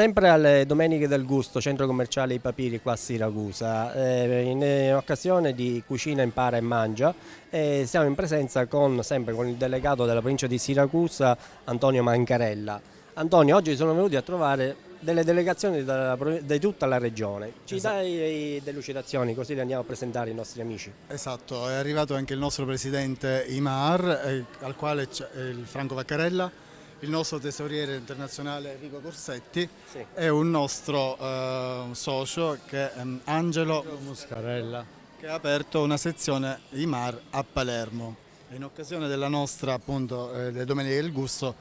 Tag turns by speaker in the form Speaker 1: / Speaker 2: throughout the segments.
Speaker 1: sempre alle Domeniche del Gusto, centro commerciale I Papiri qua a Siracusa, in occasione di Cucina Impara e Mangia, siamo in presenza sempre con il delegato della provincia di Siracusa, Antonio Mancarella. Antonio, oggi sono venuti a trovare delle delegazioni di tutta la regione. Ci dai delucidazioni così le andiamo a presentare ai nostri amici?
Speaker 2: Esatto, è arrivato anche il nostro presidente IMAR, al quale c'è il Franco Vaccarella, il nostro tesoriere internazionale Enrico Corsetti e un nostro socio che è Angelo Muscarella, che ha aperto una sezione IMAR a Palermo. In occasione della nostra appunto le Domeniche del Gusto,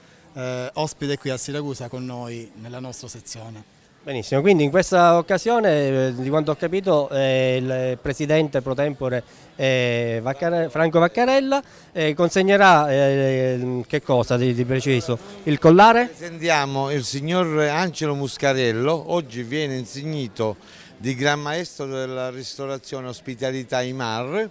Speaker 2: ospite qui a Siracusa con noi nella nostra sezione.
Speaker 1: Benissimo, quindi in questa occasione, di quanto ho capito, il presidente pro tempore Franco Vaccarella consegnerà che cosa di preciso? Il collare?
Speaker 3: Presentiamo il signor Angelo Muscarello, oggi viene insignito di Gran Maestro della Ristorazione e Ospitalità IMAR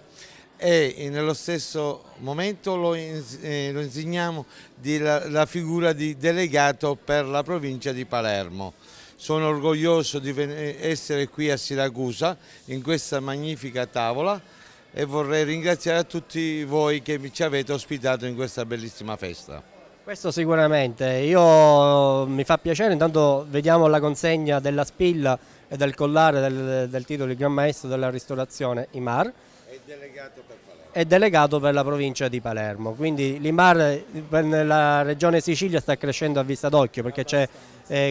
Speaker 3: e nello stesso momento lo insigniamo la figura di delegato per la provincia di Palermo. Sono orgoglioso di essere qui a Siracusa in questa magnifica tavola e vorrei ringraziare a tutti voi che ci avete ospitato in questa bellissima festa.
Speaker 1: Questo sicuramente, mi fa piacere, intanto vediamo la consegna della spilla e del collare del titolo di Gran Maestro della Ristorazione IMAR. È delegato per la provincia di Palermo, quindi l'IMAR nella regione Sicilia sta crescendo a vista d'occhio perché c'è,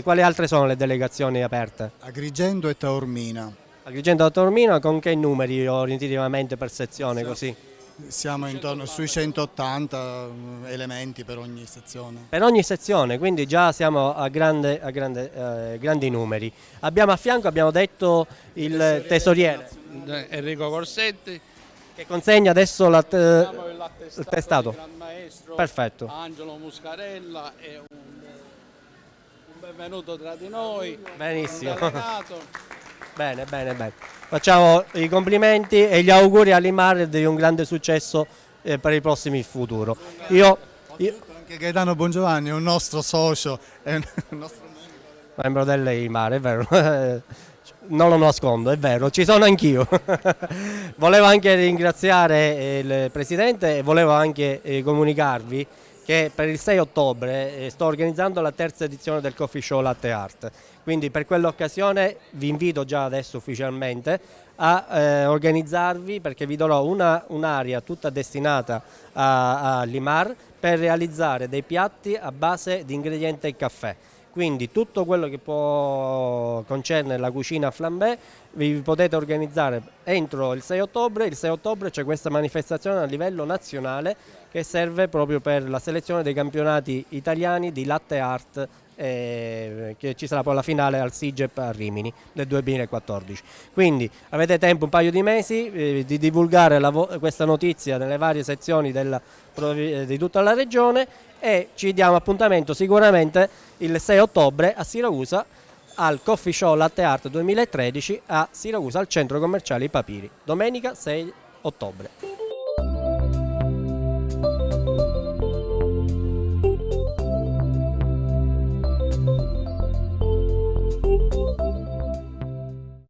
Speaker 1: quali altre sono le delegazioni aperte?
Speaker 2: Agrigento e Taormina.
Speaker 1: Agrigento e Taormina con che numeri orientativamente per sezione così?
Speaker 2: Siamo intorno sui 180 elementi per ogni sezione.
Speaker 1: Per ogni sezione, quindi già siamo a grandi numeri. Abbiamo a fianco, abbiamo detto, il tesoriere
Speaker 4: Enrico Corsetti,
Speaker 1: che consegna adesso il
Speaker 4: l'attestato
Speaker 1: testato.
Speaker 4: di Gran Maestro
Speaker 1: Perfetto.
Speaker 4: Angelo Muscarella e un benvenuto tra di noi.
Speaker 1: Benissimo.
Speaker 4: Un delegato.
Speaker 1: Bene, bene, bene. Facciamo i complimenti e gli auguri all'IMAR di un grande successo per i prossimi futuro.
Speaker 2: Anche Gaetano Bongiovanni è un nostro socio, è un nostro
Speaker 1: membro dell'IMAR, è vero. Non lo nascondo, è vero, ci sono anch'io. Volevo anche ringraziare il Presidente e volevo anche comunicarvi che per il 6 ottobre sto organizzando la terza edizione del Coffee Show Latte Art. Quindi per quell'occasione vi invito già adesso ufficialmente a organizzarvi perché vi darò un'area tutta destinata all'IMAR per realizzare dei piatti a base di ingrediente caffè. Quindi tutto quello che concerne la cucina flambé vi potete organizzare entro il 6 ottobre. Il 6 ottobre c'è questa manifestazione a livello nazionale che serve proprio per la selezione dei campionati italiani di latte art che ci sarà poi la finale al SIGEP a Rimini del 2014. Quindi avete tempo, un paio di mesi, di divulgare questa notizia nelle varie sezioni di tutta la regione e ci diamo appuntamento sicuramente il 6 ottobre a Siracusa al Coffee Show Latte Art 2013 a Siracusa al centro commerciale I Papiri, domenica 6 ottobre.